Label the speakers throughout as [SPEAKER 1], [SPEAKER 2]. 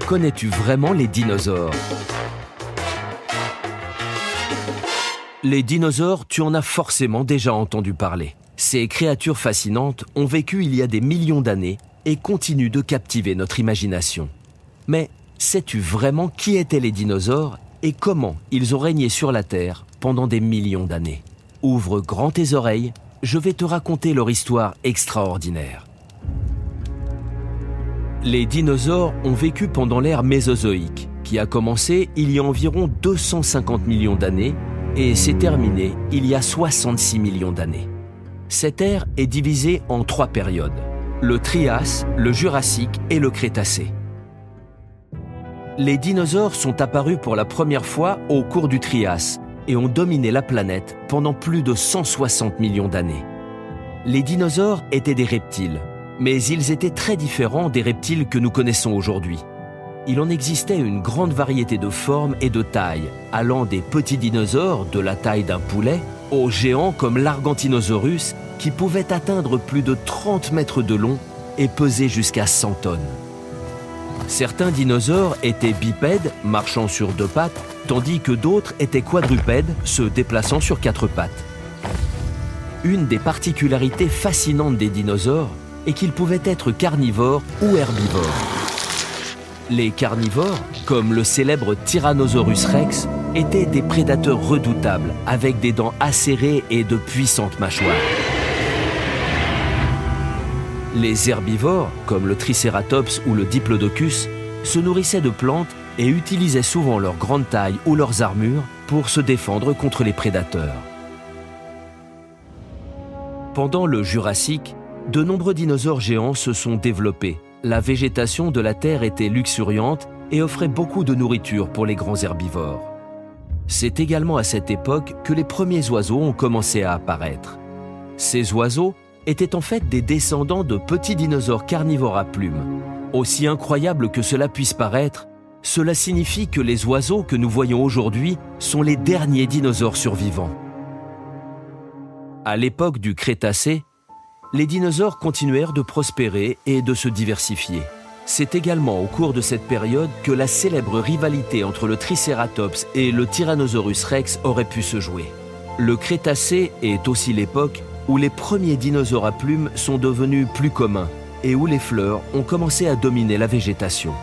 [SPEAKER 1] Connais-tu vraiment les dinosaures? Les dinosaures, tu en as forcément déjà entendu parler. Ces créatures fascinantes ont vécu il y a des millions d'années et continuent de captiver notre imagination. Mais sais-tu vraiment qui étaient les dinosaures et comment ils ont régné sur la Terre pendant des millions d'années? Ouvre grand tes oreilles, je vais te raconter leur histoire extraordinaire. Les dinosaures ont vécu pendant l'ère mésozoïque, qui a commencé il y a environ 250 millions d'années et s'est terminée il y a 66 millions d'années. Cette ère est divisée en 3 périodes, le Trias, le Jurassique et le Crétacé. Les dinosaures sont apparus pour la première fois au cours du Trias et ont dominé la planète pendant plus de 160 millions d'années. Les dinosaures étaient des reptiles, mais ils étaient très différents des reptiles que nous connaissons aujourd'hui. Il en existait une grande variété de formes et de tailles, allant des petits dinosaures de la taille d'un poulet aux géants comme l'Argentinosaurus qui pouvaient atteindre plus de 30 mètres de long et peser jusqu'à 100 tonnes. Certains dinosaures étaient bipèdes, marchant sur 2 pattes, tandis que d'autres étaient quadrupèdes, se déplaçant sur 4 pattes. Une des particularités fascinantes des dinosaures est qu'ils pouvaient être carnivores ou herbivores. Les carnivores, comme le célèbre Tyrannosaurus rex, étaient des prédateurs redoutables, avec des dents acérées et de puissantes mâchoires. Les herbivores, comme le Triceratops ou le Diplodocus, se nourrissaient de plantes et utilisaient souvent leur grande taille ou leurs armures pour se défendre contre les prédateurs. Pendant le Jurassique, de nombreux dinosaures géants se sont développés. La végétation de la Terre était luxuriante et offrait beaucoup de nourriture pour les grands herbivores. C'est également à cette époque que les premiers oiseaux ont commencé à apparaître. Ces oiseaux étaient en fait des descendants de petits dinosaures carnivores à plumes. Aussi incroyable que cela puisse paraître, cela signifie que les oiseaux que nous voyons aujourd'hui sont les derniers dinosaures survivants. À l'époque du Crétacé, les dinosaures continuèrent de prospérer et de se diversifier. C'est également au cours de cette période que la célèbre rivalité entre le Triceratops et le Tyrannosaurus rex aurait pu se jouer. Le Crétacé est aussi l'époque où les premiers dinosaures à plumes sont devenus plus communs et où les fleurs ont commencé à dominer la végétation.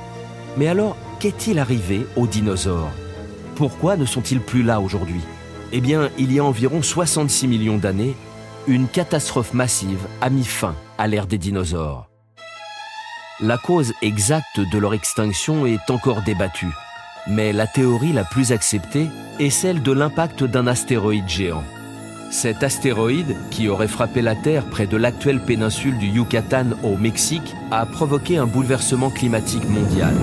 [SPEAKER 1] Mais alors, qu'est-il arrivé aux dinosaures? Pourquoi ne sont-ils plus là aujourd'hui? Eh bien, il y a environ 66 millions d'années, une catastrophe massive a mis fin à l'ère des dinosaures. La cause exacte de leur extinction est encore débattue, mais la théorie la plus acceptée est celle de l'impact d'un astéroïde géant. Cet astéroïde, qui aurait frappé la Terre près de l'actuelle péninsule du Yucatan au Mexique, a provoqué un bouleversement climatique mondial.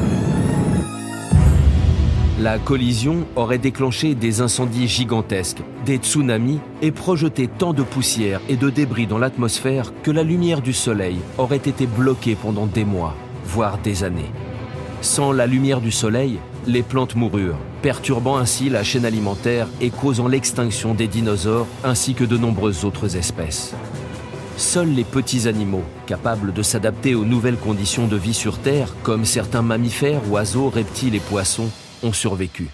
[SPEAKER 1] La collision aurait déclenché des incendies gigantesques, des tsunamis et projeté tant de poussière et de débris dans l'atmosphère que la lumière du soleil aurait été bloquée pendant des mois, voire des années. Sans la lumière du soleil, les plantes moururent, perturbant ainsi la chaîne alimentaire et causant l'extinction des dinosaures ainsi que de nombreuses autres espèces. Seuls les petits animaux, capables de s'adapter aux nouvelles conditions de vie sur Terre, comme certains mammifères, oiseaux, reptiles et poissons, ont survécu.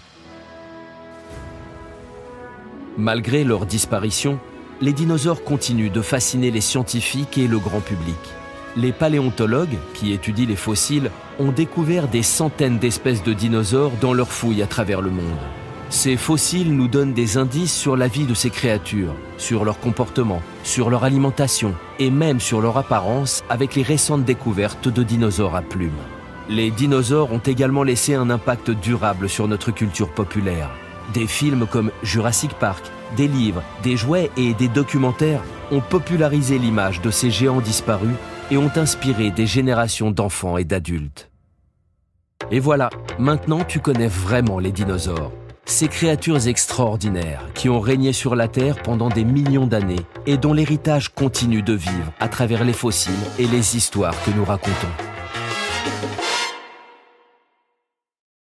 [SPEAKER 1] Malgré leur disparition, les dinosaures continuent de fasciner les scientifiques et le grand public. Les paléontologues, qui étudient les fossiles, ont découvert des centaines d'espèces de dinosaures dans leurs fouilles à travers le monde. Ces fossiles nous donnent des indices sur la vie de ces créatures, sur leur comportement, sur leur alimentation et même sur leur apparence avec les récentes découvertes de dinosaures à plumes. Les dinosaures ont également laissé un impact durable sur notre culture populaire. Des films comme Jurassic Park, des livres, des jouets et des documentaires ont popularisé l'image de ces géants disparus et ont inspiré des générations d'enfants et d'adultes. Et voilà, maintenant tu connais vraiment les dinosaures. Ces créatures extraordinaires qui ont régné sur la Terre pendant des millions d'années et dont l'héritage continue de vivre à travers les fossiles et les histoires que nous racontons.